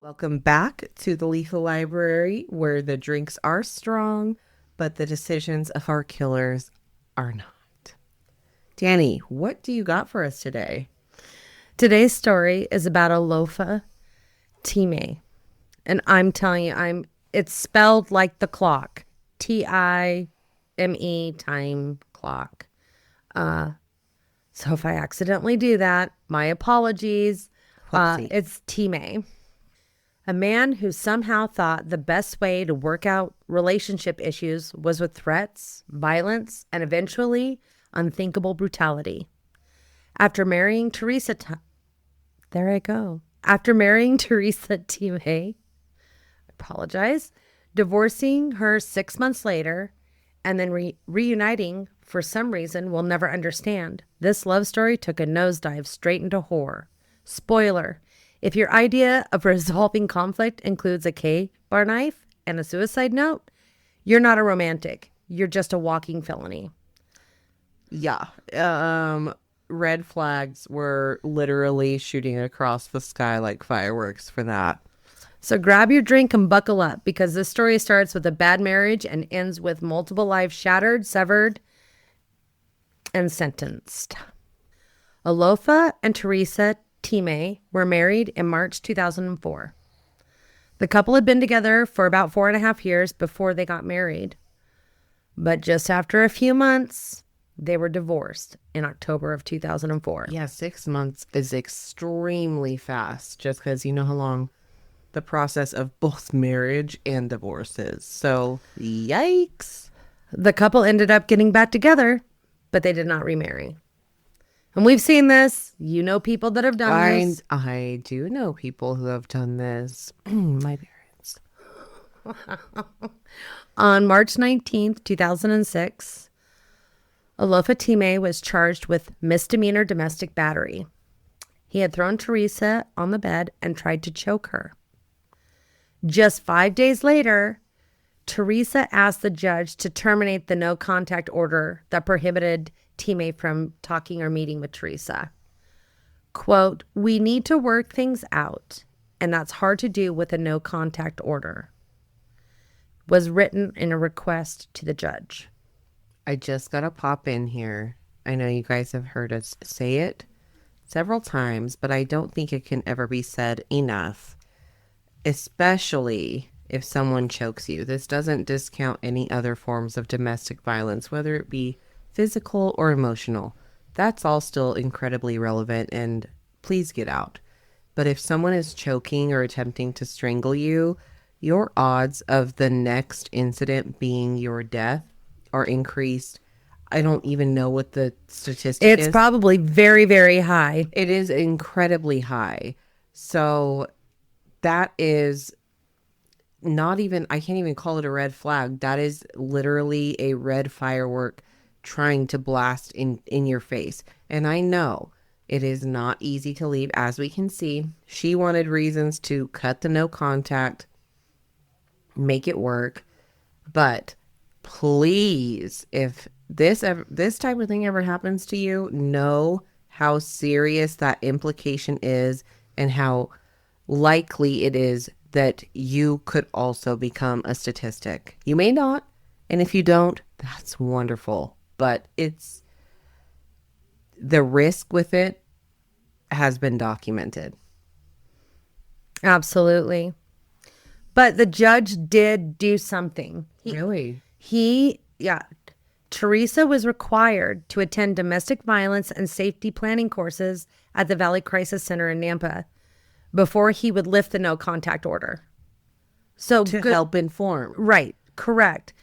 Welcome back to the Lethal Library, where the drinks are strong, but the decisions of our killers are not. Dani, what do you got for us today? Today's story is about Alofa Time. And I'm telling you, it's spelled like the clock. Time, time clock. So if I accidentally do that, my apologies. Whoopsie. It's Time. A man who somehow thought the best way to work out relationship issues was with threats, violence, and eventually unthinkable brutality. After marrying Theresa, there I go. After marrying Theresa Time, apologize, divorcing her 6 months later, and then reuniting for some reason we'll never understand, this love story took a nosedive straight into horror. Spoiler. If your idea of resolving conflict includes a K-bar knife and a suicide note, you're not a romantic. You're just a walking felony. Yeah. Red flags were literally shooting across the sky like fireworks for that. So grab your drink and buckle up, because this story starts with a bad marriage and ends with multiple lives shattered, severed, and sentenced. Alofa and Theresa Time were married in March 2004. The couple had been together for about 4.5 years before they got married. But just after a few months, they were divorced in October of 2004. Yeah, 6 months is extremely fast, just because you know how long the process of both marriage and divorce is. So, yikes. The couple ended up getting back together, but they did not remarry. And we've seen this. You know people that have done this. I do know people who have done this. My parents. On March 19th, 2006, Alofa Time was charged with misdemeanor domestic battery. He had thrown Theresa on the bed and tried to choke her. Just 5 days later, Theresa asked the judge to terminate the no contact order that prohibited Time from talking or meeting with Theresa. Quote, "We need to work things out, and that's hard to do with a no contact order," was written in a request to the judge. I just got to pop in here. I know you guys have heard us say it several times, but I don't think it can ever be said enough, especially if someone chokes you. This doesn't discount any other forms of domestic violence, whether it be physical or emotional. That's all still incredibly relevant, and please get out. But if someone is choking or attempting to strangle you, your odds of the next incident being your death are increased. I don't even know what the statistic is. It's probably very, very high. It is incredibly high. So that is not even, I can't even call it a red flag. That is literally a red firework trying to blast in your face. And I know it is not easy to leave. As we can see, she wanted reasons to cut the no contact, make it work. But please, if this type of thing ever happens to you, know how serious that implication is and how likely it is that you could also become a statistic. You may not, and if you don't, that's wonderful. But it's the risk with it has been documented. Absolutely. But the judge did do something. Really? Theresa was required to attend domestic violence and safety planning courses at the Valley Crisis Center in Nampa before he would lift the no contact order. So to help inform. Right, correct.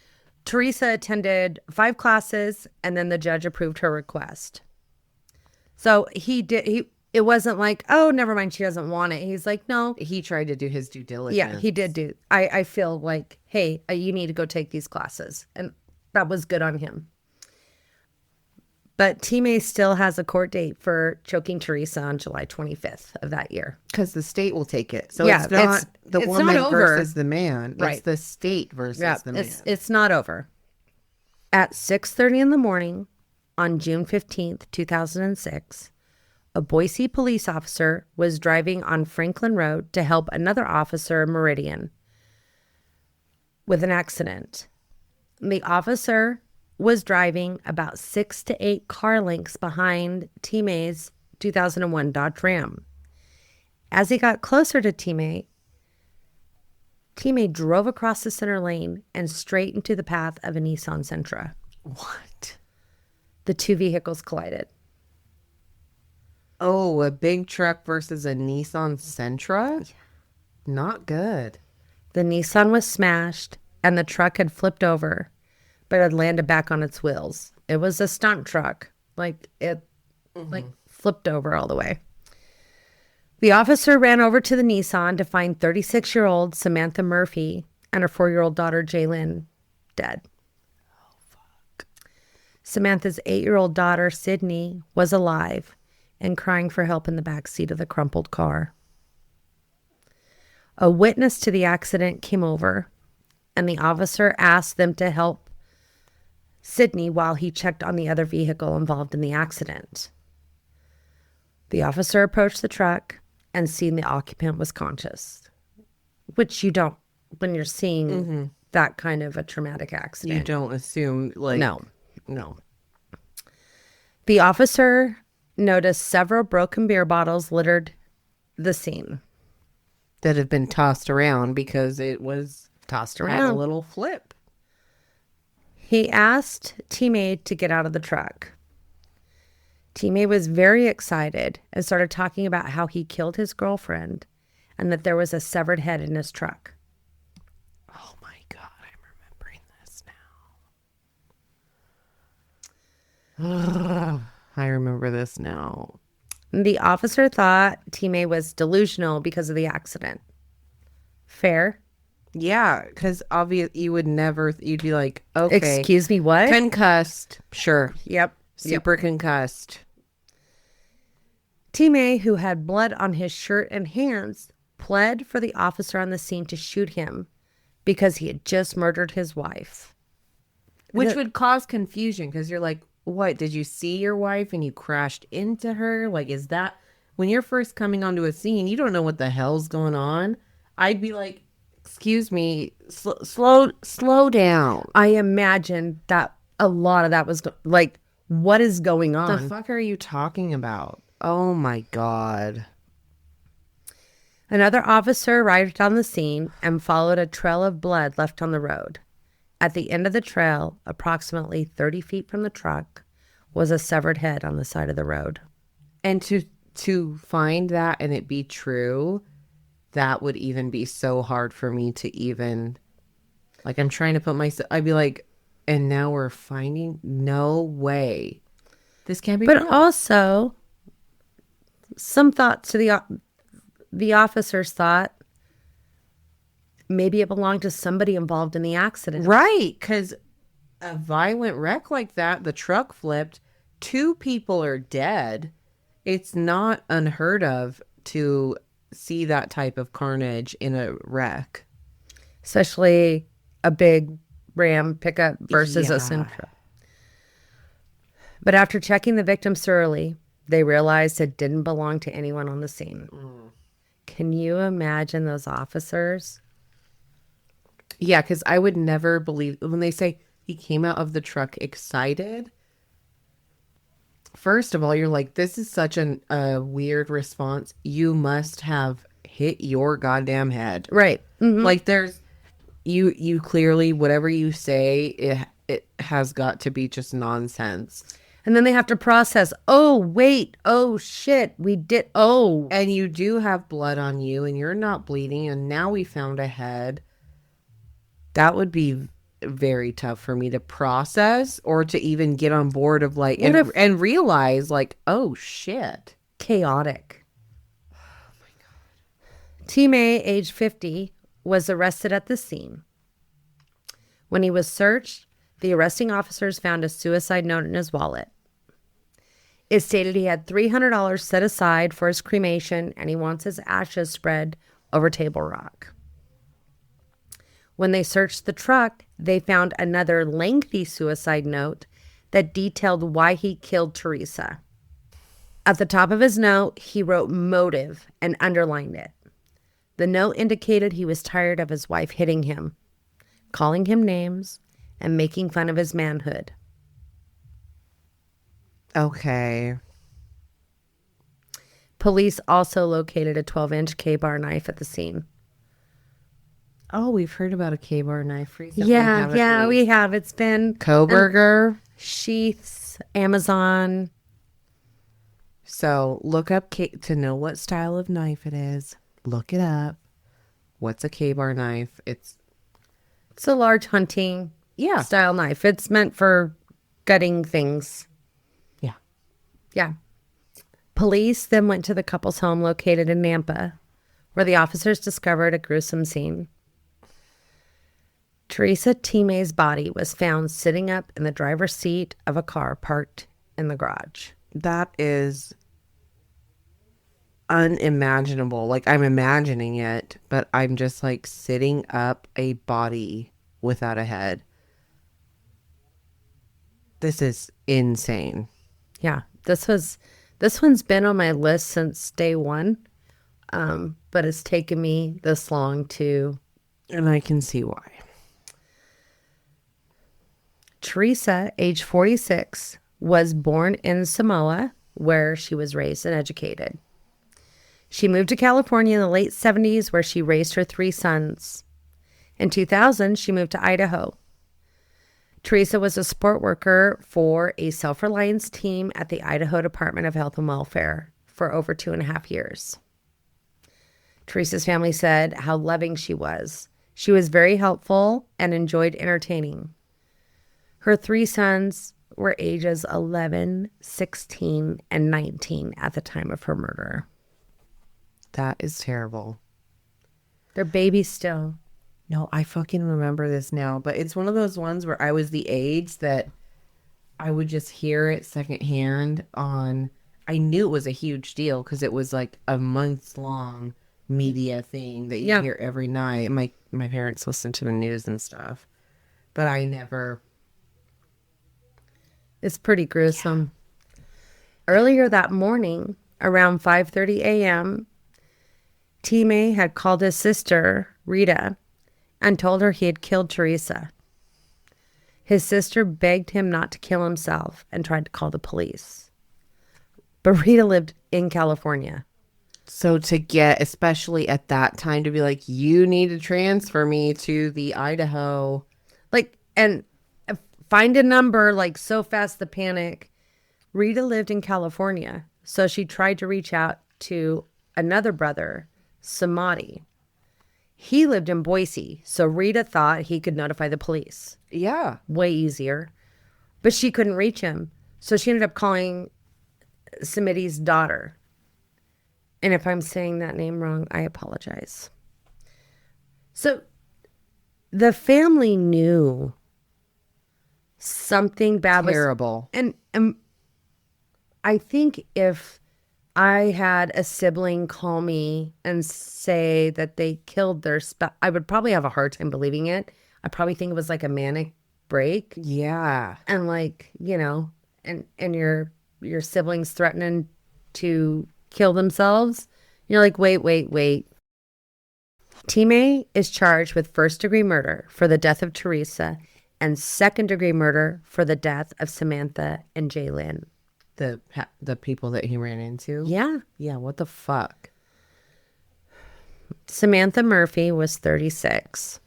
Theresa attended 5 classes, and then the judge approved her request. So it wasn't like, oh, never mind, she doesn't want it. He's like, no. He tried to do his due diligence. Yeah, he did do. I feel like, hey, you need to go take these classes. And that was good on him. But Time still has a court date for choking Theresa on July 25th of that year. Because the state will take it. So yeah, it's not the woman versus the man. Right. It's the state versus the man. It's not over. At 6:30 in the morning on June 15th, 2006, a Boise police officer was driving on Franklin Road to help another officer, Meridian, with an accident. The officer was driving about 6 to 8 car lengths behind T-May's 2001 Dodge Ram. As he got closer to T-May drove across the center lane and straight into the path of a Nissan Sentra. What? The two vehicles collided. Oh, a big truck versus a Nissan Sentra? Yeah. Not good. The Nissan was smashed and the truck had flipped over, but had landed back on its wheels. It was a stunt truck. Like flipped over all the way. The officer ran over to the Nissan to find 36-year-old Samantha Murphy and her 4-year-old daughter, Jaylyn, dead. Oh, fuck. Samantha's 8-year-old daughter, Sydney, was alive and crying for help in the back seat of the crumpled car. A witness to the accident came over, and the officer asked them to help Sydney while he checked on the other vehicle involved in the accident. The officer approached the truck and seen the occupant was conscious, which you don't when you're seeing that kind of a traumatic accident. You don't assume, like... No. No. The officer noticed several broken beer bottles littered the scene. That have been tossed around because it was Tossed had around. a little flip. He asked T-May to get out of the truck. T-May was very excited and started talking about how he killed his girlfriend and that there was a severed head in his truck. Oh my God, I'm remembering this now. I remember this now. The officer thought T-May was delusional because of the accident. Fair? Yeah, because obviously you would never, you'd be like, okay. Excuse me, what? Concussed. Sure. Yep. Super concussed. T-May, who had blood on his shirt and hands, pled for the officer on the scene to shoot him because he had just murdered his wife. Which would cause confusion because you're like, what, did you see your wife and you crashed into her? Like, is that, when you're first coming onto a scene, you don't know what the hell's going on. I'd be like, excuse me, slow down. I imagine that a lot of that was like, what is going on? The fuck are you talking about? Oh my God. Another officer arrived on the scene and followed a trail of blood left on the road. At the end of the trail, approximately 30 feet from the truck, was a severed head on the side of the road. And to find that and it be true, that would even be so hard for me to even, like, I'm trying to put myself, I'd be like, and now we're finding, no way. This can't be But real. also, some thought to the officers thought maybe it belonged to somebody involved in the accident. Right, because a violent wreck like that, the truck flipped, 2 people are dead. It's not unheard of to see that type of carnage in a wreck. Especially a big Ram pickup versus a Yeah. Sentra. But after checking the victims thoroughly, they realized it didn't belong to anyone on the scene. Can you imagine those officers? Yeah, because I would never believe when they say he came out of the truck excited. First of all, you're like, this is such a weird response. You must have hit your goddamn head. Right. Mm-hmm. Like there's, you clearly, whatever you say, it has got to be just nonsense. And then they have to process, oh, wait, oh, shit, we did, oh. And you do have blood on you and you're not bleeding. And now we found a head. That would be very tough for me to process or to even get on board of like, and realize like, oh shit. Chaotic. Oh my God. T-May, age 50, was arrested at the scene. When he was searched, the arresting officers found a suicide note in his wallet. It stated he had $300 set aside for his cremation and he wants his ashes spread over Table Rock. When they searched the truck, they found another lengthy suicide note that detailed why he killed Theresa. At the top of his note, he wrote motive and underlined it. The note indicated he was tired of his wife hitting him, calling him names, and making fun of his manhood. Okay. Police also located a 12-inch K-bar knife at the scene. Oh, we've heard about a K-bar knife recently. Yeah, we have. It's been Coburger. Sheaths, Amazon. So look up to know what style of knife it is. Look it up. What's a K-bar knife? It's a large hunting style knife. It's meant for gutting things. Yeah. Yeah. Police then went to the couple's home located in Nampa, where the officers discovered a gruesome scene. Theresa Time's body was found sitting up in the driver's seat of a car parked in the garage. That is unimaginable. Like, I'm imagining it, but I'm just like sitting up a body without a head. This is insane. Yeah, this one's been on my list since day one, but it's taken me this long to... And I can see why. Theresa, age 46, was born in Samoa, where she was raised and educated. She moved to California in the late 70s, where she raised her 3 sons. In 2000, she moved to Idaho. Theresa was a support worker for a self-reliance team at the Idaho Department of Health and Welfare for over 2.5 years. Theresa's family said how loving she was. She was very helpful and enjoyed entertaining. Her 3 sons were ages 11, 16, and 19 at the time of her murder. That is terrible. They're babies still. No, I fucking remember this now, but it's one of those ones where I was the age that I would just hear it secondhand on... I knew it was a huge deal because it was like a months-long media thing that you hear every night. My parents listened to the news and stuff, but I never... It's pretty gruesome. Yeah. Earlier that morning, around 5:30 a.m., Time had called his sister, Rita, and told her he had killed Theresa. His sister begged him not to kill himself and tried to call the police. But Rita lived in California. So to get, especially at that time, to be like, you need to transfer me to the Idaho. Like, and find a number, like so fast the panic. Rita lived in California, so she tried to reach out to another brother, Samadhi. He lived in Boise, so Rita thought he could notify the police. Yeah. Way easier. But she couldn't reach him, so she ended up calling Samadhi's daughter. And if I'm saying that name wrong, I apologize. So the family knew something bad was terrible. And I think if I had a sibling call me and say that they killed their I would probably have a hard time believing it. I probably think it was like a manic break. Yeah. And like, you know, and your siblings threatening to kill themselves. You're like, wait. Time is charged with first-degree murder for the death of Theresa and second-degree murder for the death of Samantha and Jaylyn. The people that he ran into? Yeah. Yeah, what the fuck? Samantha Murphy was 36.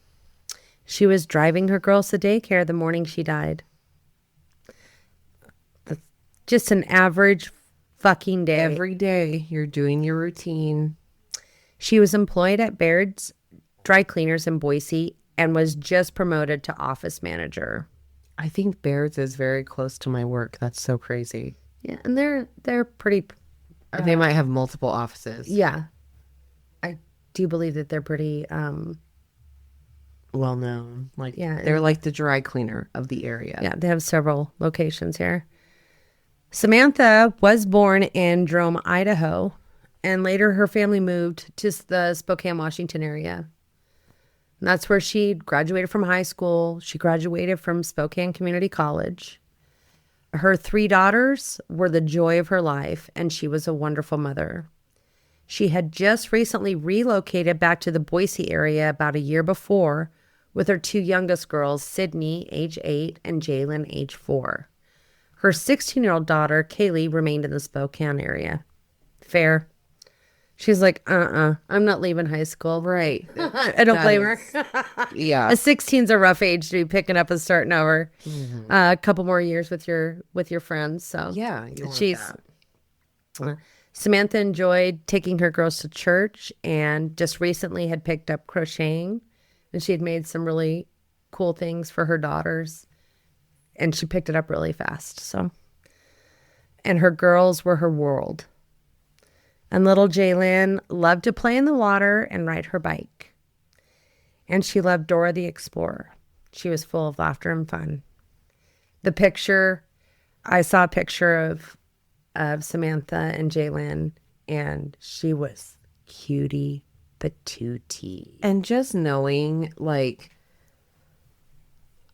She was driving her girls to daycare the morning she died. That's just an average fucking day. Every day you're doing your routine. She was employed at Baird's Dry Cleaners in Boise and was just promoted to office manager. I think Baird's is very close to my work. That's so crazy. Yeah, and they're pretty... they might have multiple offices. Yeah. I do believe that they're pretty... well known. Like, yeah, they're like the dry cleaner of the area. Yeah, they have several locations here. Samantha was born in Jerome, Idaho, and later her family moved to the Spokane, Washington area. And that's where she graduated from high school. She graduated from Spokane Community College. Her 3 daughters were the joy of her life, and she was a wonderful mother. She had just recently relocated back to the Boise area about a year before with her 2 youngest girls, Sydney, age 8, and Jalen, age 4. Her 16-year-old daughter, Kaylee, remained in the Spokane area. Fair. She's like, I'm not leaving high school. Right. I don't blame her. Yeah. A 16's a rough age to be picking up and starting over. A couple more years with your friends. So Yeah. You want she's that. Samantha enjoyed taking her girls to church and just recently had picked up crocheting, and she had made some really cool things for her daughters, and she picked it up really fast. So, and her girls were her world. And little Jaylin loved to play in the water and ride her bike. And she loved Dora the Explorer. She was full of laughter and fun. I saw a picture of Samantha and Jaylin, and she was cutie patootie. And just knowing, like,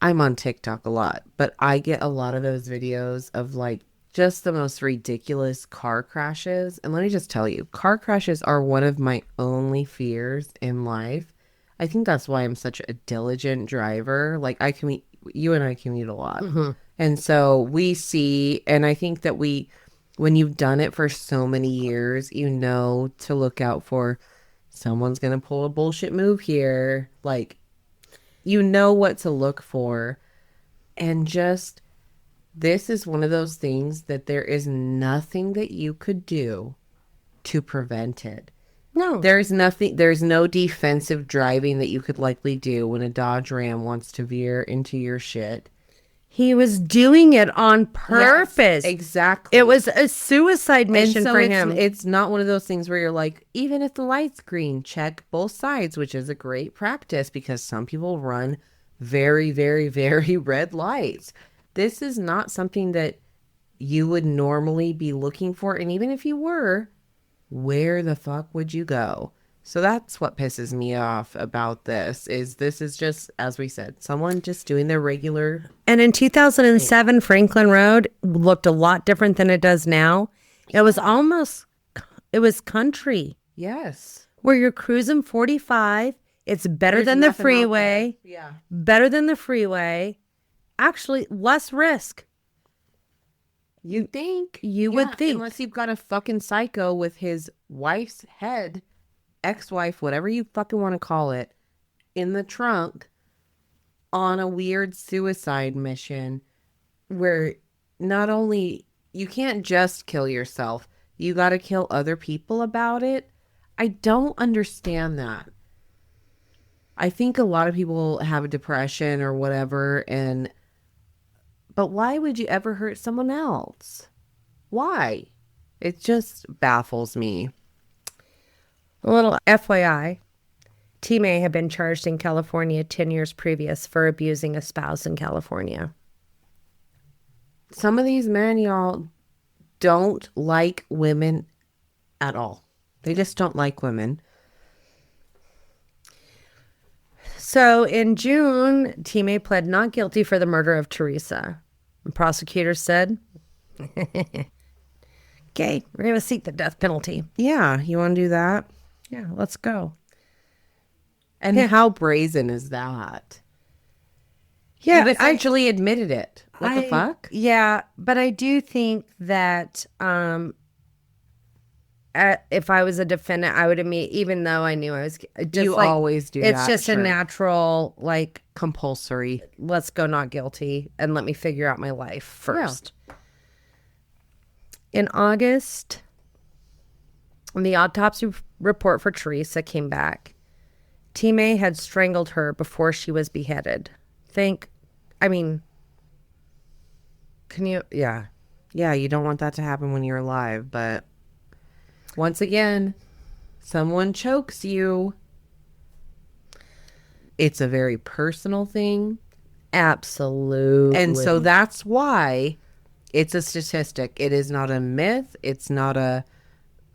I'm on TikTok a lot, but I get a lot of those videos of, like, just the most ridiculous car crashes. And let me just tell you, car crashes are one of my only fears in life. I think that's why I'm such a diligent driver. Like, you and I commute a lot. And so we see, and I think that when you've done it for so many years, you know to look out for someone's going to pull a bullshit move here. Like, you know what to look for. And just, this is one of those things that there is nothing that you could do to prevent it. No. There's no defensive driving that you could likely do when a Dodge Ram wants to veer into your shit. He was doing it on purpose. Yes, exactly. It was a suicide mission for him. It's not one of those things where you're like, even if the light's green, check both sides, which is a great practice because some people run very, very, very red lights. This is not something that you would normally be looking for. And even if you were, where the fuck would you go? So that's what pisses me off about this is just, as we said, someone just doing their regular. And in 2007, Franklin Road looked a lot different than it does now. It was country. Yes. Where you're cruising 45. It's better than the freeway. Yeah. Better than the freeway. Actually, less risk. You think? You would think. Unless you've got a fucking psycho with his wife's head, ex-wife, whatever you fucking want to call it, in the trunk on a weird suicide mission where not only you can't just kill yourself, you got to kill other people about it. I don't understand that. I think a lot of people have a depression or whatever, but why would you ever hurt someone else? Why? It just baffles me. A little FYI, T. May had been charged in California 10 years previous for abusing a spouse in California. Some of these men, y'all, don't like women at all. They just don't like women. So in June, T. May pled not guilty for the murder of Theresa. And prosecutors said, okay, we're going to seek the death penalty. Yeah, you want to do that? Yeah, let's go. And how brazen is that? Yeah, You've essentially admitted it. What the fuck? Yeah, but I do think that if I was a defendant, I would admit, even though I knew I was just You always do that. It's just a natural, like, compulsory. Let's go not guilty and let me figure out my life first. Yeah. In August, the autopsy report for Theresa came back. T. May had strangled her before she was beheaded. Can you? Yeah. Yeah, you don't want that to happen when you're alive, but once again, someone chokes you. It's a very personal thing. Absolutely. And so that's why it's a statistic. It is not a myth. It's not a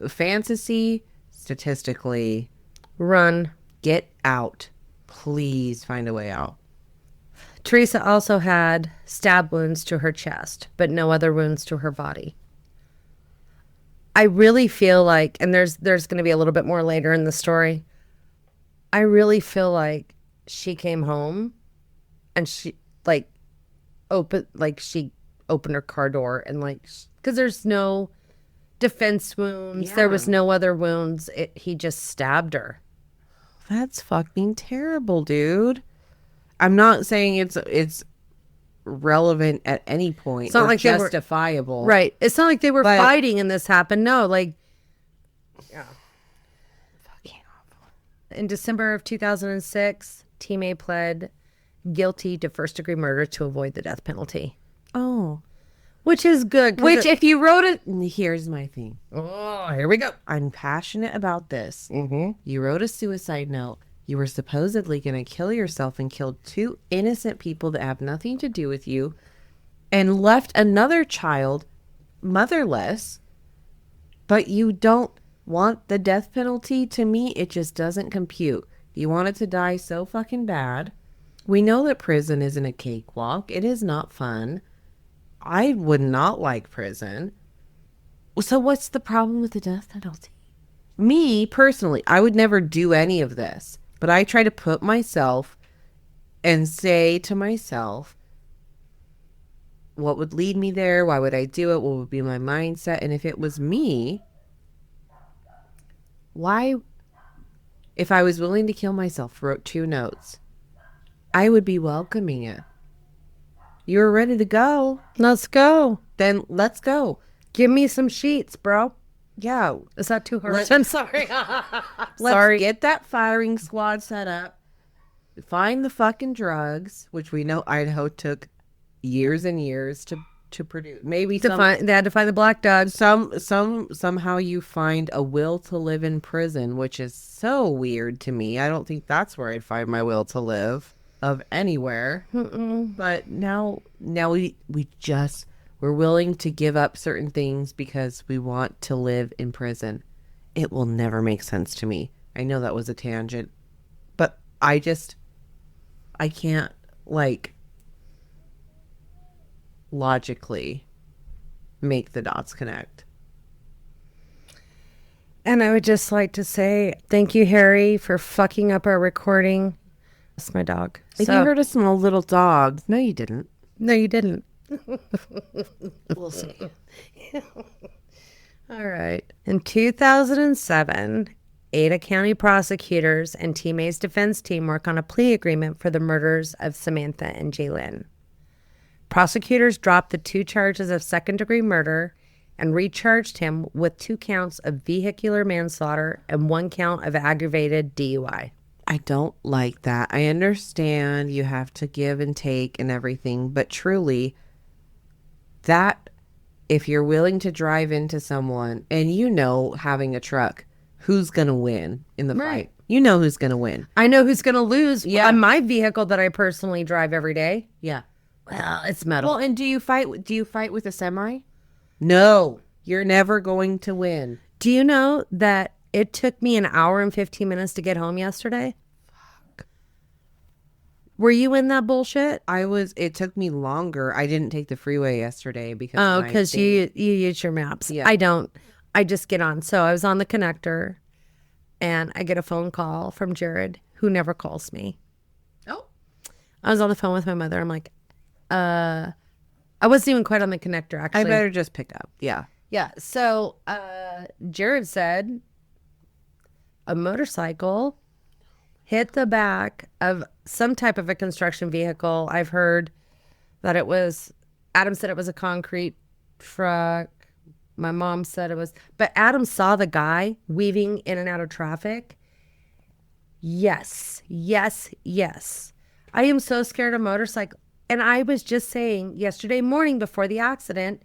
fantasy. Statistically, run. Get out. Please find a way out. Theresa also had stab wounds to her chest, but no other wounds to her body. I really feel like, and there's going to be a little bit more later in the story, I really feel like she came home and she she opened her car door and because there's no defense wounds. Yeah. There was no other wounds. He just stabbed her. That's fucking terrible, dude. I'm not saying it's relevant at any point. It's not or like they were- justifiable. Right. It's not like they were But- fighting and this happened. No, yeah. Fucking awful. In December of 2006, T-May pled guilty to first-degree murder to avoid the death penalty. Oh. Which is good. Which, if you wrote it, here's my thing. Oh, here we go. I'm passionate about this. You wrote a suicide note. You were supposedly going to kill yourself and killed 2 innocent people that have nothing to do with you and left another child motherless, but you don't want the death penalty. To me, it just doesn't compute. You want it to die so fucking bad. We know that prison isn't a cakewalk. It is not fun. I would not like prison. So what's the problem with the death penalty? Me, personally, I would never do any of this. But I try to put myself and say to myself, what would lead me there? Why would I do it? What would be my mindset? And if it was me, why, if I was willing to kill myself, wrote 2 notes, I would be welcoming it. You're ready to go. Let's go. Then let's go. Give me some sheets, bro. Yeah. Is that too harsh? I'm sorry. Let's get that firing squad set up. Find the fucking drugs, which we know Idaho took years and years to produce. Maybe They had to find the black dogs. somehow you find a will to live in prison, which is so weird to me. I don't think that's where I'd find my will to live of anywhere. But now we're willing to give up certain things because we want to live in prison. It will never make sense to me. I know that was a tangent, but I can't logically make the dots connect. And I would just like to say thank you, Harry, for fucking up our recording. That's my dog. If you heard a small little dog, no, you didn't. No, you didn't. We'll see. All right. In 2007, Ada County prosecutors and T-May's defense team work on a plea agreement for the murders of Samantha and Jaylyn. Prosecutors dropped the 2 charges of second-degree murder and recharged him with 2 counts of vehicular manslaughter and 1 count of aggravated DUI. I don't like that. I understand you have to give and take and everything, but truly, that if you're willing to drive into someone and having a truck, who's going to win in the fight? You know who's going to win. I know who's going to lose Yeah. on my vehicle that I personally drive every day. Yeah. Well, it's metal. Well, and do you fight with a semi? No. You're never going to win. Do you know that it took me an hour and 15 minutes to get home yesterday? Fuck. Were you in that bullshit? It took me longer. I didn't take the freeway yesterday because Oh, my because thing- you use your maps. Yeah. I don't. I just get on. So I was on the connector and I get a phone call from Jared, who never calls me. Oh. I was on the phone with my mother. I'm like, I wasn't even quite on the connector, actually. I better just pick up. Yeah. Yeah. So Jared said a motorcycle hit the back of some type of a construction vehicle. I've heard that Adam said it was a concrete truck. My mom said it was, but Adam saw the guy weaving in and out of traffic. Yes, yes, yes. I am so scared of motorcycle. And I was just saying yesterday morning before the accident,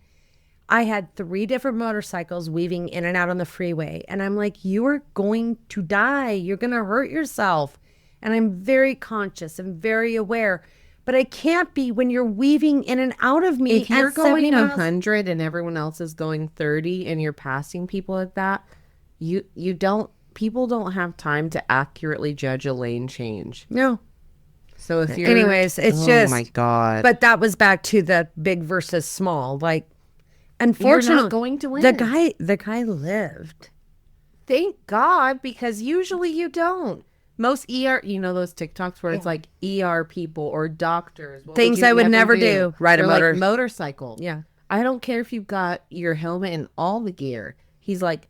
I had 3 different motorcycles weaving in and out on the freeway. And I'm like, you are going to die. You're going to hurt yourself. And I'm very conscious and very aware. But I can't be when you're weaving in and out of me. If you're at 70 going miles- 100 and everyone else is going 30 and you're passing people at that, people don't have time to accurately judge a lane change. No. So if you're, Anyways, it's oh just, my God. but that was back to the big versus small. Like, You're unfortunately, not going to win. the guy lived. Thank God, because usually you don't. Most ER, you know those TikToks where it's like ER people or doctors. What Things you I would never do. Ride a Or like motor. motorcycle. Yeah. I don't care if you've got your helmet and all the gear. He's like,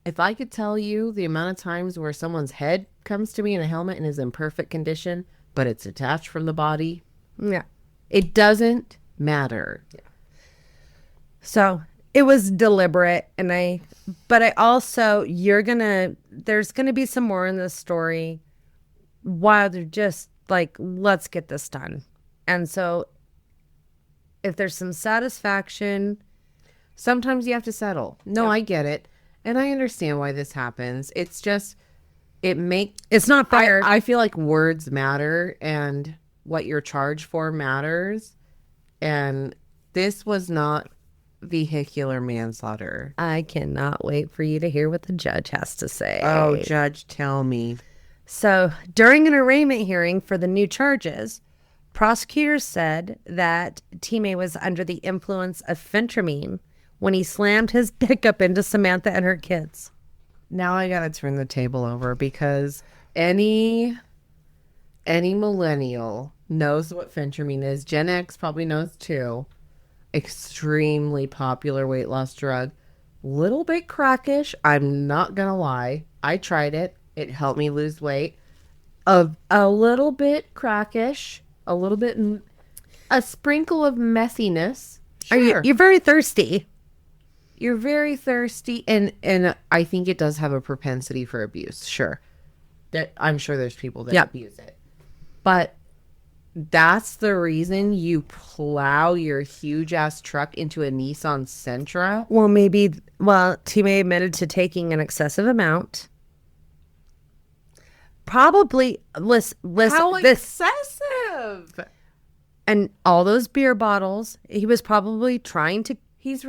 if I could tell you the amount of times where someone's head comes to me in a helmet and is in perfect condition, but it's detached from the body, Yeah. it doesn't matter. So it was deliberate. But I also, there's going to be some more in this story while they're just like, let's get this done. And so if there's some satisfaction, Sometimes you have to settle. No, I get it. And I understand why this happens. It's just, it's not fair. I feel like words matter and what you're charged for matters. And this was not vehicular manslaughter. I cannot wait for you to hear what the judge has to say. Oh, Judge, tell me. So during an arraignment hearing for the new charges, prosecutors said that Time was under the influence of phentermine when he slammed his pickup into Samantha and her kids. Now I gotta turn the table over because any millennial knows what phentermine is. Gen X probably knows too. Extremely popular weight loss drug. Little bit crackish. I'm not gonna lie. I tried it. It helped me lose weight. A little bit crackish. A little bit, a sprinkle of messiness. Sure. You're very thirsty. You're very thirsty, and I think it does have a propensity for abuse. Sure, I'm sure there's people that abuse it, but that's the reason you plow your huge ass truck into a Nissan Sentra. Well, Time admitted to taking an excessive amount. Probably How excessive! And all those beer bottles, he was probably trying to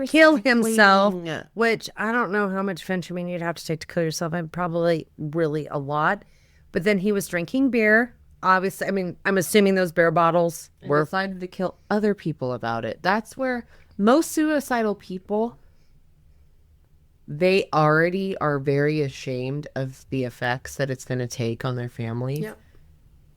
kill himself, which I don't know how much phentermine you'd have to take to kill yourself. Probably really a lot. But then he was drinking beer. Obviously, I mean, I'm assuming those beer bottles were decided to kill other people about it. That's where most suicidal people, they already are very ashamed of the effects that it's going to take on their families. Yep.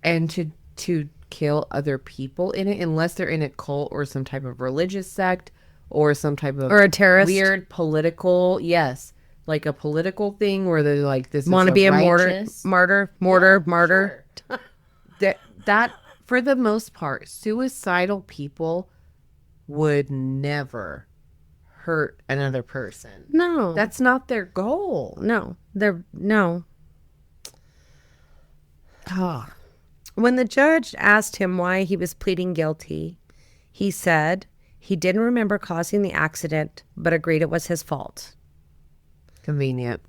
And to kill other people in it, unless they're in a cult or some type of religious sect or some type of or a terrorist weird political, like a political thing where they're like, this want to be a martyr. Sure. that for the most part, suicidal people would never hurt another person. No, that's not their goal. No. When the judge asked him why he was pleading guilty, he said he didn't remember causing the accident, but agreed it was his fault. Convenient.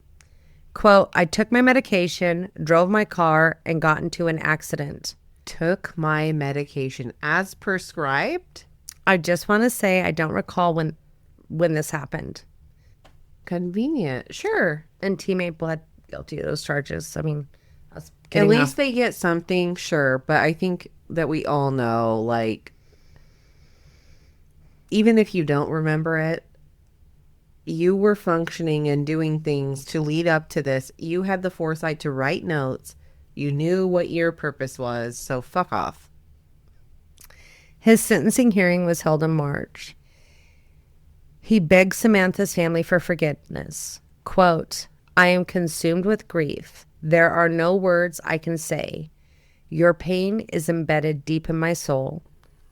Quote, I took my medication, drove my car, and got into an accident. Took my medication as prescribed? I just want to say I don't recall when this happened. Convenient. Sure. And Time pled guilty to those charges. I mean, at least they get something, sure. But I think that we all know, like, even if you don't remember it, you were functioning and doing things to lead up to this. You had the foresight to write notes. You knew what your purpose was, so fuck off. His sentencing hearing was held in March. He begged Samantha's family for forgiveness. Quote, I am consumed with grief. There are no words I can say. Your pain is embedded deep in my soul.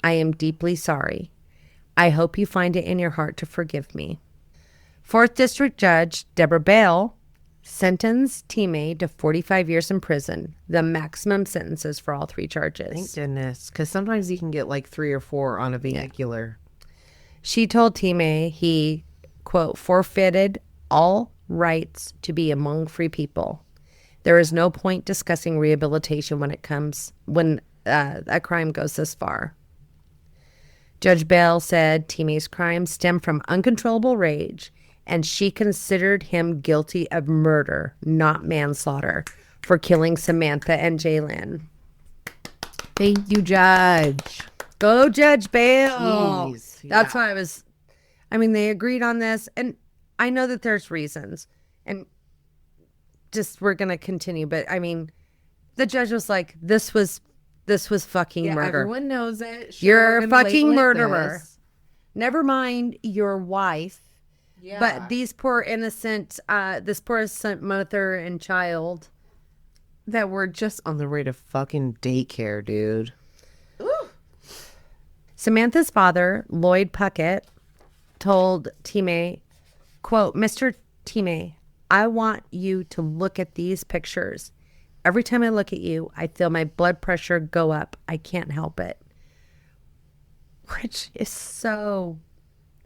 I am deeply sorry. I hope you find it in your heart to forgive me. 4th District Judge Deborah Bale sentenced Time to 45 years in prison, the maximum sentences for all 3 charges. Thank goodness, because sometimes you can get like 3 or 4 on a vehicular. She told Time he, quote, forfeited all rights to be among free people. There is no point discussing rehabilitation when a crime goes this far. Judge Bale said Time's crimes stem from uncontrollable rage, and she considered him guilty of murder, not manslaughter, for killing Samantha and Jalen. Thank you, Judge. Go Judge Bale. Jeez, That's yeah. why they agreed on this. And I know that there's reasons. And just, we're going to continue. But I mean, the judge was like, this was fucking Yeah, murder. everyone knows it. Sure, You're we're a gonna fucking label it murderer. this. Never mind your wife. Yeah. But this poor innocent mother and child. That were just on the way to fucking daycare, dude. Samantha's father, Lloyd Puckett, told Time, quote, Mr. Time, I want you to look at these pictures. Every time I look at you, I feel my blood pressure go up. I can't help it. Which is so...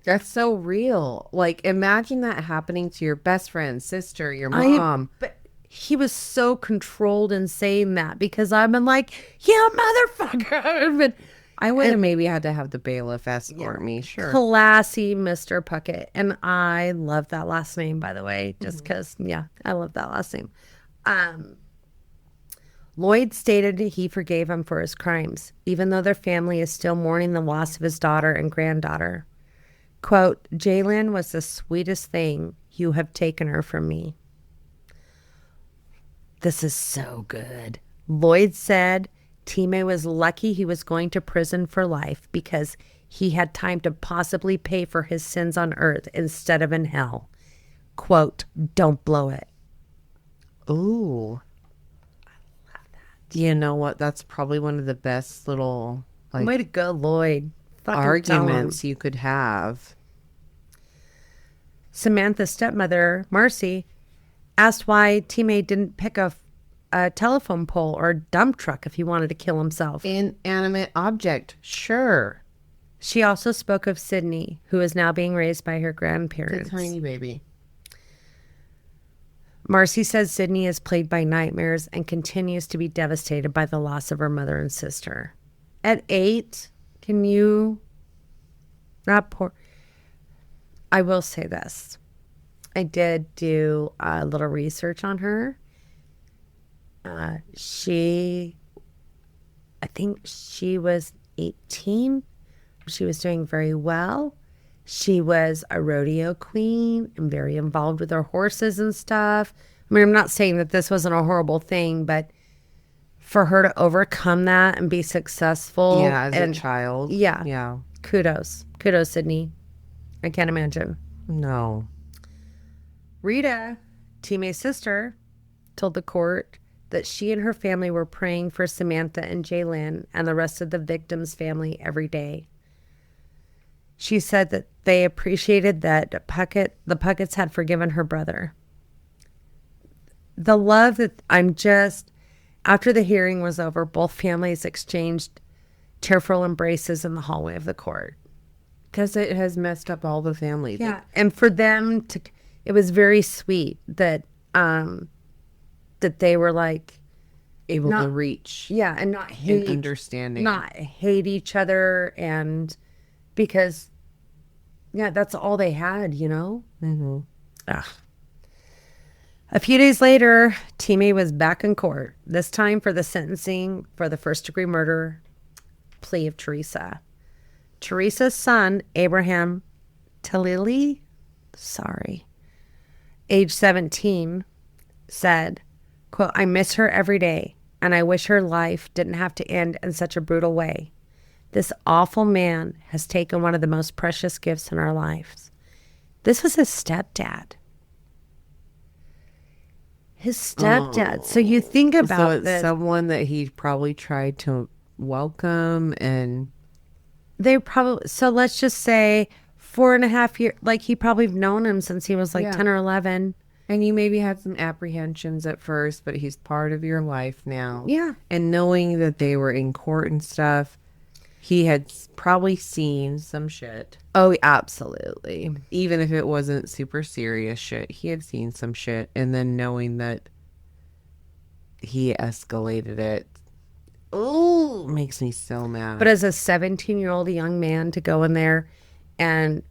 That's so real. Like, imagine that happening to your best friend, sister, your mom. But he was so controlled in saying that because I've been like, you motherfucker. But I would have maybe had to have the bailiff escort me. Sure. classy Mr. Puckett. And I love that last name, by the way, just because, I love that last name. Lloyd stated he forgave him for his crimes, even though their family is still mourning the loss of his daughter and granddaughter. Quote, Jalen was the sweetest thing. You have taken her from me. This is so good. Lloyd said Time was lucky he was going to prison for life because he had time to possibly pay for his sins on earth instead of in hell. Quote, don't blow it. Ooh. I love that. You know what? That's probably one of the best little Way to go, Lloyd. Fucking arguments you could have. Samantha's stepmother, Marcy, asked why Time didn't pick a telephone pole or a dump truck if he wanted to kill himself. Inanimate object, sure. She also spoke of Sydney, who is now being raised by her grandparents. The tiny baby. Marcy says Sydney is plagued by nightmares and continues to be devastated by the loss of her mother and sister. At 8, can you not pour? I will say this. I did do a little research on her. I think she was 18. She was doing very well. She was a rodeo queen and very involved with her horses and stuff. I mean, I'm not saying that this wasn't a horrible thing, but for her to overcome that and be successful. Yeah, as a child. Yeah. Yeah. Kudos. Kudos, Sydney. I can't imagine. No. Rita, Time's sister, told the court that she and her family were praying for Samantha and Jalen and the rest of the victim's family every day. She said that they appreciated that the Pucketts had forgiven her brother. The love that after the hearing was over, both families exchanged tearful embraces in the hallway of the court. Because it has messed up all the families. Yeah. And for them it was very sweet that they were like able to reach. Yeah. And not hate. And understanding. Not hate each other. And because, that's all they had, you know? Mm-hmm. Ugh. A few days later, Time was back in court, this time for the sentencing for the first-degree murder plea of Theresa. Theresa's son, Abraham Talili, age 17, said, quote, I miss her every day, and I wish her life didn't have to end in such a brutal way. This awful man has taken one of the most precious gifts in our lives. This was his stepdad. His stepdad. Oh. So you think about it's someone that he probably tried to welcome, and so let's just say 4.5 years, like he probably known him since he was like 10 or 11. And you maybe had some apprehensions at first, but he's part of your life now. Yeah. And knowing that they were in court and stuff, he had probably seen some shit. Oh, absolutely. Even if it wasn't super serious shit, he had seen some shit. And then knowing that he escalated it, makes me so mad. But as a 17-year-old young man to go in there and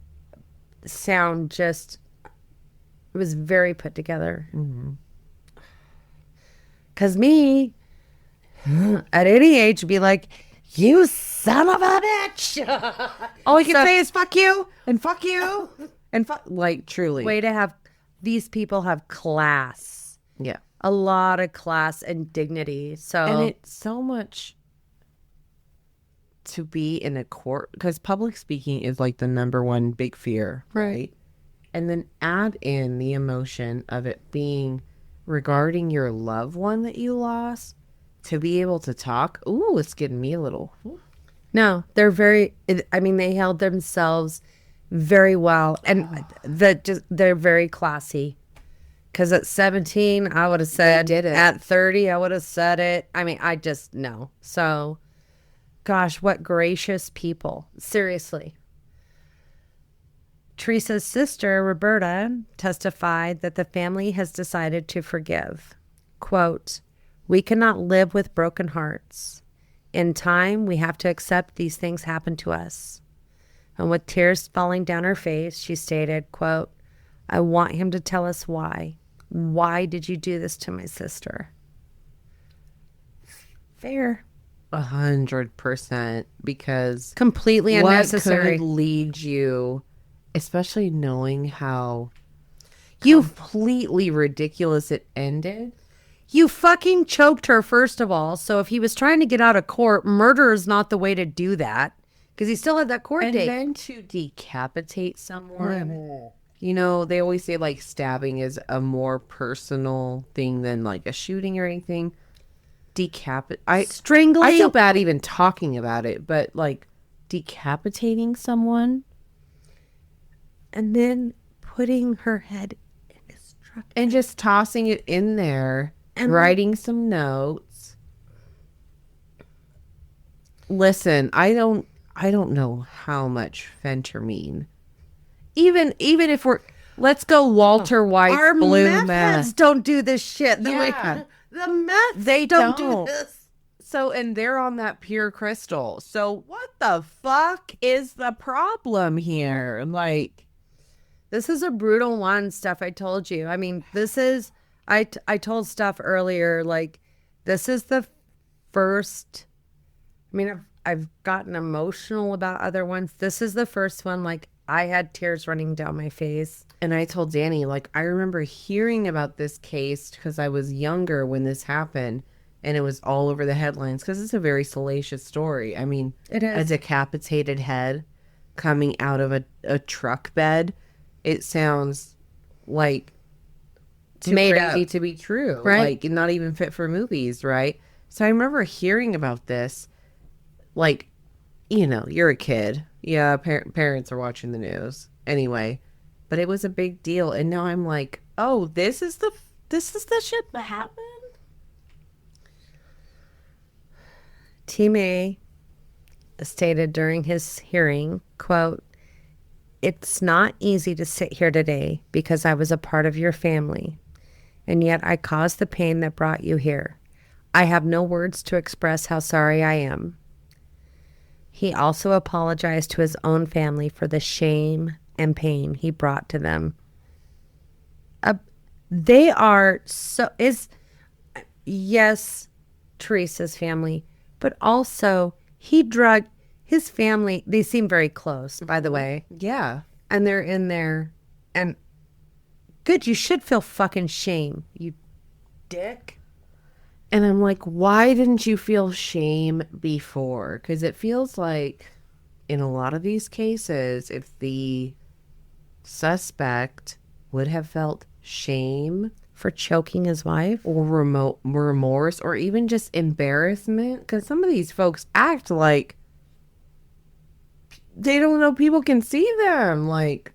sound just, it was very put together. Because At any age, be like, you son of a bitch. All I can say is fuck you and fuck you and fuck. Like, truly. Way to have, these people have class. Yeah. A lot of class and dignity. So, And it's so much to be in a court, because public speaking is like the number one big fear, right? And then add in the emotion of it being regarding your loved one that you lost, to be able to talk. Ooh, it's getting me a little. no, they're very, I mean, they held themselves very well. And they're very classy. Because at 17, I would have said did it. At 30, I would have said it. I mean, I just know. So, gosh, what gracious people. Seriously. Theresa's sister, Roberta, testified that the family has decided to forgive. Quote, "We cannot live with broken hearts. In time, we have to accept these things happen to us." And with tears falling down her face, she stated, quote, "I want him to tell us why. Why did you do this to my sister?" Fair. 100%, because Completely unnecessary. what could lead you, especially knowing how completely ridiculous it ended. You fucking choked her, first of all. So if he was trying to get out of court, murder is not the way to do that. Because he still had that court And date. then to decapitate someone. You know, they always say like stabbing is a more personal thing than like a shooting or anything. Strangling. I feel bad even talking about it, but like decapitating someone And then putting her head in his truck. and just tossing it in there and writing some notes. Listen, I don't know how much phentermine. Even if let's go Walter White Our blue meth meth. heads don't do this shit. Yeah. The meth They don't don't. do this. So, and they're on that pure crystal. So what the fuck is the problem here? Like, This is a brutal one, Steph. I told you. I mean, this is, I told Steph earlier, like, this is the first, I mean, I've gotten emotional about other ones. This is the first one, like, I had tears running down my face. and I told Danny, like, I remember hearing about this case because I was younger when this happened, and it was all over the headlines because it's a very salacious story. I mean, It is. a decapitated head coming out of a truck bed. It sounds like too Made crazy up. to be true, Right. like not even fit for movies, right? So I remember hearing about this, like, you know, you're a kid, yeah, parents are watching the news anyway, but it was a big deal, and now I'm like, oh, this is the shit that happened. Team A stated during his hearing, quote, "It's not easy to sit here today because I was a part of your family, and yet I caused the pain that brought you here. I have no words to express how sorry I am." He also apologized to his own family for the shame and pain he brought to them. They are so, yes, Theresa's family, but also he drugged his family. They seem very close, by the way. Yeah. And they're in there. And good, you should feel fucking shame, you dick. And I'm like, why didn't you feel shame before? Because it feels like in a lot of these cases, if the suspect would have felt shame For choking his wife? or remorse or even just embarrassment, because some of these folks act like they don't know people can see them. Like,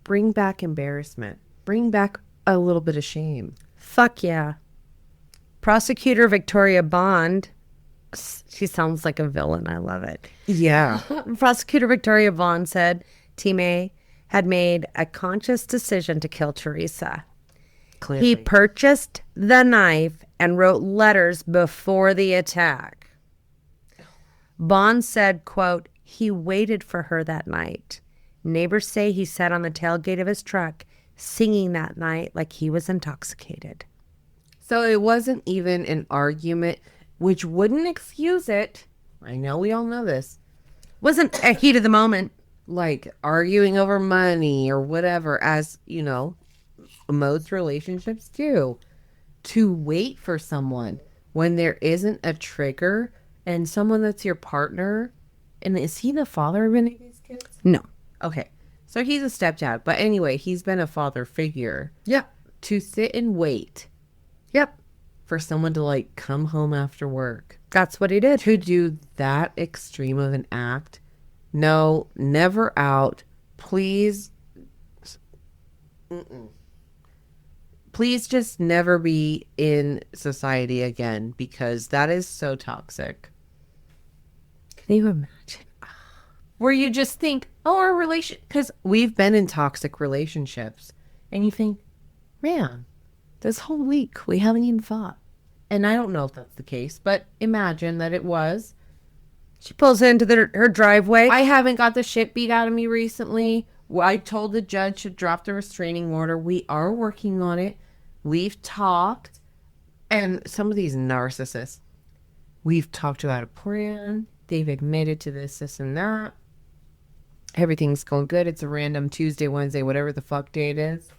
bring back embarrassment, bring back a little bit of shame. Fuck yeah. Prosecutor Victoria Bond, she sounds like a villain. I love it. Yeah. Prosecutor Victoria Bond said Team A had made a conscious decision to kill Theresa. Clearly. He purchased the knife and wrote letters before the attack. Bond said, quote, "He waited for her that night. Neighbors say he sat on the tailgate of his truck singing that night like he was intoxicated." So it wasn't even an argument. which wouldn't excuse it. I know we all know this. Wasn't a heat of the moment. Like arguing over money or whatever, as you know, most relationships do. To wait for someone when there isn't a trigger and someone that's your partner. And is he the father of any of these kids? No. Okay. So he's a stepdad. But anyway, he's been a father figure. Yep. To sit and wait. Yep. For someone to like come home after work. That's what he did. To do that extreme of an act. No, never out. Please. Please just never be in society again, because that is so toxic. Can you imagine? Where you just think, oh, our relation, because we've been in toxic relationships, and you think, man, this whole week we haven't even fought. And I don't know if that's the case, but imagine that it was. She pulls into her driveway. I haven't got the shit beat out of me recently. I told the judge to drop the restraining order. We are working on it. We've talked. And some of these narcissists, we've talked about a plan. They've admitted to this, and that. Everything's going good. It's a random Tuesday, Wednesday, whatever the fuck day it is.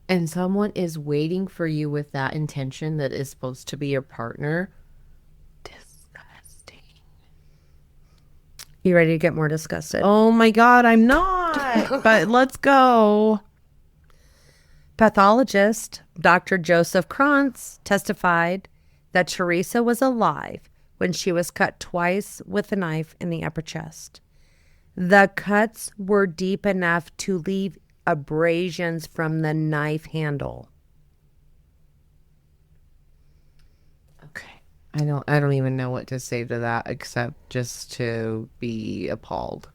And someone is waiting for you with that intention that is supposed to be your partner. You ready to get more disgusted? Oh my God, I'm not. But let's go. Pathologist Dr. Joseph Krantz testified that Theresa was alive when she was cut twice with a knife in the upper chest. The cuts were deep enough to leave abrasions from the knife handle. Okay. I don't even know what to say to that except just to be appalled.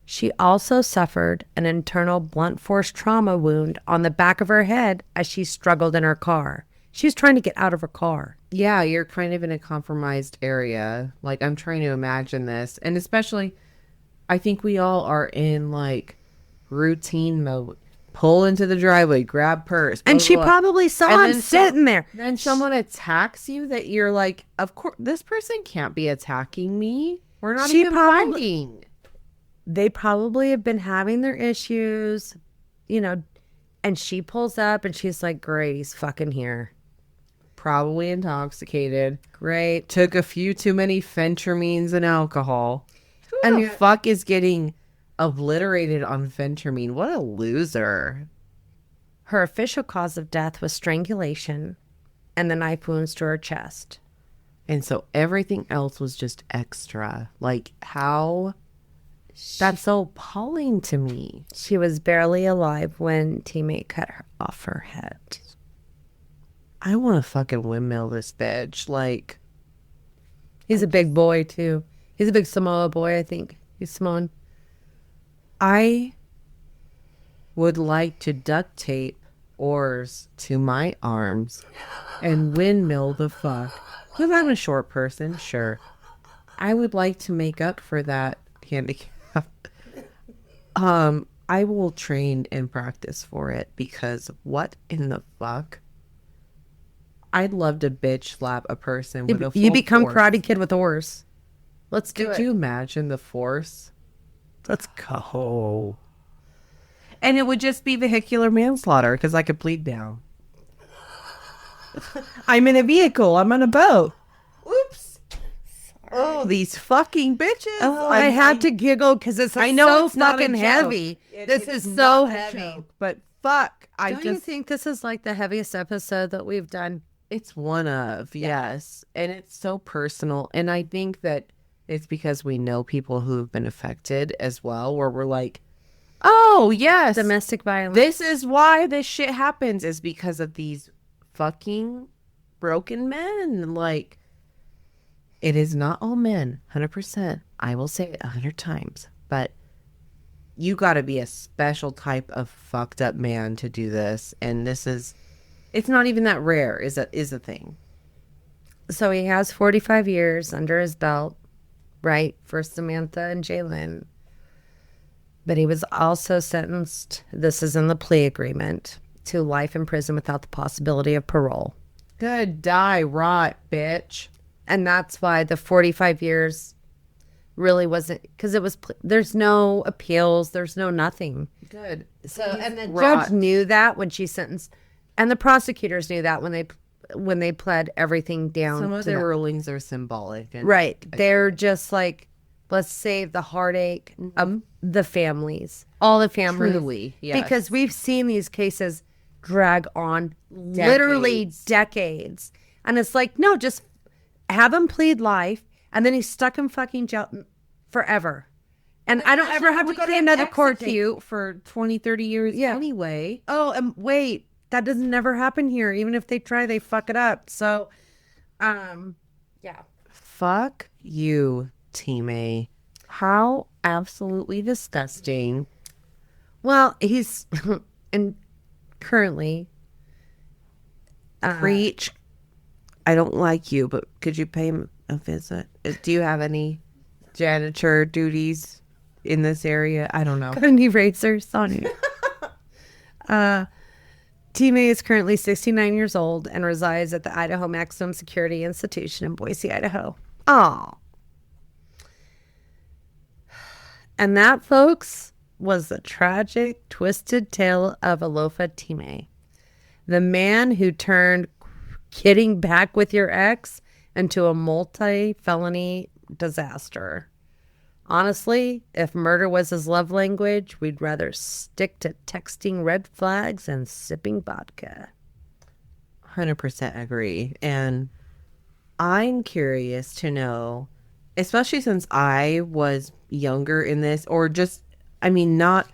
She also suffered an internal blunt force trauma wound on the back of her head as she struggled in her car. She was trying to get out of her car. Yeah, you're kind of in a compromised area. Like, I'm trying to imagine this. And especially, I think we all are in like routine mode. Pull into the driveway, grab purse. And she probably saw him sitting there. Then someone attacks you that you're like, of course, this person can't be attacking me. We're not even fighting. They probably have been having their issues, you know, and she pulls up and she's like, great, he's fucking here. Probably intoxicated. Great. Took a few too many phentermines and alcohol. Who the fuck is getting obliterated on phentermine? What a loser. Her official cause of death was strangulation and the knife wounds to her chest. And so everything else was just extra. Like, how? That's so appalling to me. She was barely alive when teammate cut her off her head. I want to fucking windmill this bitch. Like, he's a big boy too. He's a big Samoa boy, I think. He's Samoan. I would like to duct tape oars to my arms and windmill the fuck. Because I'm a short person, sure. I would like to make up for that handicap. I will train and practice for it, because what in the fuck? I'd love to bitch slap a person with a full You become force. Karate Kid with a horse. Let's do it. Could you imagine the force? Let's go. And it would just be vehicular manslaughter, because I could plead down. I'm in a vehicle. I'm on a boat. Oops. Oh, these fucking bitches. Oh, I had to giggle because it's so fucking heavy. This is so heavy. But fuck. Don't you think this is like the heaviest episode that we've done? It's one of, yes. And it's so personal. And I think that it's because we know people who have been affected as well, where we're like, oh, yes. Domestic violence. This is why this shit happens, is because of these fucking broken men. Like, it is not all men, 100%. I will say it 100 times. But you got to be a special type of fucked up man to do this. And this is, it's not even that rare, is a thing. So he has 45 years under his belt, right, for Samantha and Jalen. But he was also sentenced, this is in the plea agreement, to life in prison without the possibility of parole. Good, die, rot, bitch. And that's why the 45 years really wasn't, because there's no appeals, there's no nothing. Good. So, and the judge knew that when she sentenced, and the prosecutors knew that when they pled everything down. Some of their rulings are symbolic. Right. They're just like, let's save the heartache of the families, all the families. Truly, yes. Because we've seen these cases drag on literally decades. And it's like, no, just have him plead life, and then he's stuck in fucking jail forever. And I don't ever have to go to another court date for 20, 30 years anyway. Oh, and wait, that doesn't never happen here. Even if they try, they fuck it up. So, yeah. Fuck you, Team A. How absolutely disgusting. Well, he's and currently preach. I don't like you, but could you pay him a visit? Do you have any janitor duties in this area? I don't know. Got any razors on you? Team A is currently 69 years old and resides at the Idaho Maximum Security Institution in Boise, Idaho. Oh. And that, folks, was the tragic, twisted tale of Alofa Time, the man who turned getting back with your ex into a multi-felony disaster. Honestly, if murder was his love language, we'd rather stick to texting red flags and sipping vodka. 100% agree. And I'm curious to know, especially since I was younger in this, or just, I mean, not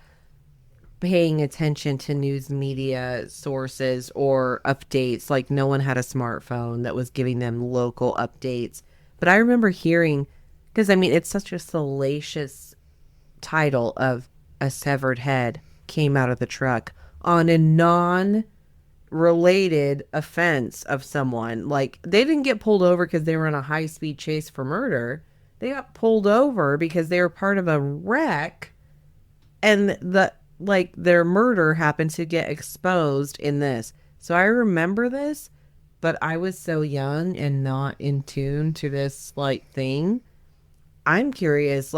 paying attention to news media sources or updates. Like, no one had a smartphone that was giving them local updates. But I remember hearing, because I mean, it's such a salacious title of a severed head came out of the truck on a non-related offense of someone. Like, they didn't get pulled over because they were on a high-speed chase for murder. They got pulled over because they were part of a wreck, and their murder happened to get exposed in this. So I remember this, but I was so young and not in tune to this thing. I'm curious,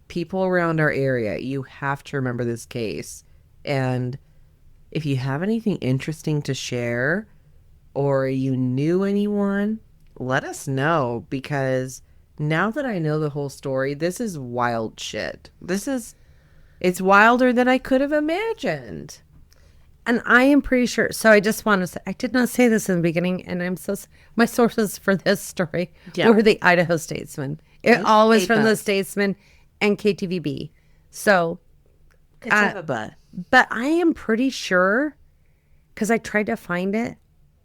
people around our area, you have to remember this case. And if you have anything interesting to share, or you knew anyone, let us know, because now that I know the whole story, this is wild shit. It's wilder than I could have imagined. And I am pretty sure. So I just want to say, I did not say this in the beginning, and my sources for this story were the Idaho Statesman. It always from the Statesman and KTVB. So, but I am pretty sure, because I tried to find it.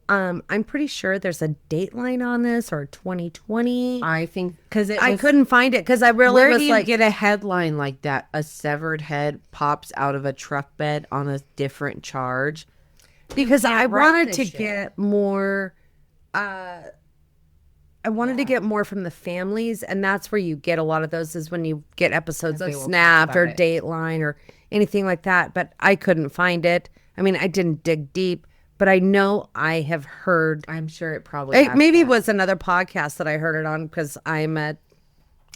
I'm pretty sure there's a dateline on this, or 2020. I think because I couldn't find it, because I really where was do you like, get a headline like that? A severed head pops out of a truck bed on a different charge. Because I wanted to get more. I wanted to get more from the families, and that's where you get a lot of those, is when you get episodes of Snapped or Dateline or anything like that. But I couldn't find it. I mean, I didn't dig deep. But I know I have heard. I'm sure it probably maybe it was another podcast that I heard it on, because I'm a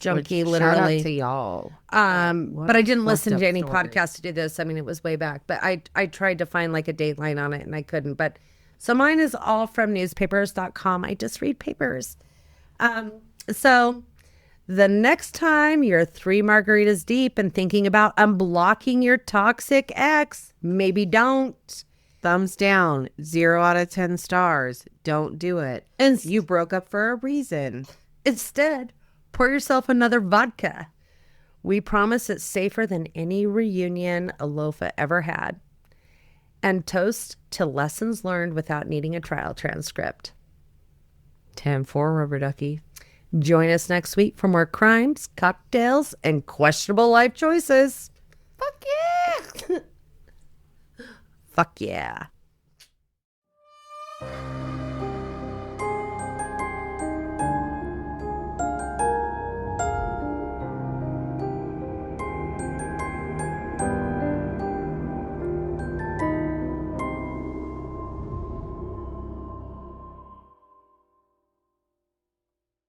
junkie, literally. Shout out to y'all. But I didn't listen to any podcast to do this. I mean, it was way back. But I tried to find a dateline on it, and I couldn't. But so mine is all from newspapers.com. I just read papers. So the next time you're 3 margaritas deep and thinking about unblocking your toxic ex, maybe don't. Thumbs down. 0 out of 10 stars. Don't do it. And you broke up for a reason. Instead, pour yourself another vodka. We promise it's safer than any reunion Alofa ever had. And toast to lessons learned without needing a trial transcript. 10-4, rubber ducky. Join us next week for more crimes, cocktails, and questionable life choices. Fuck yeah! Fuck yeah.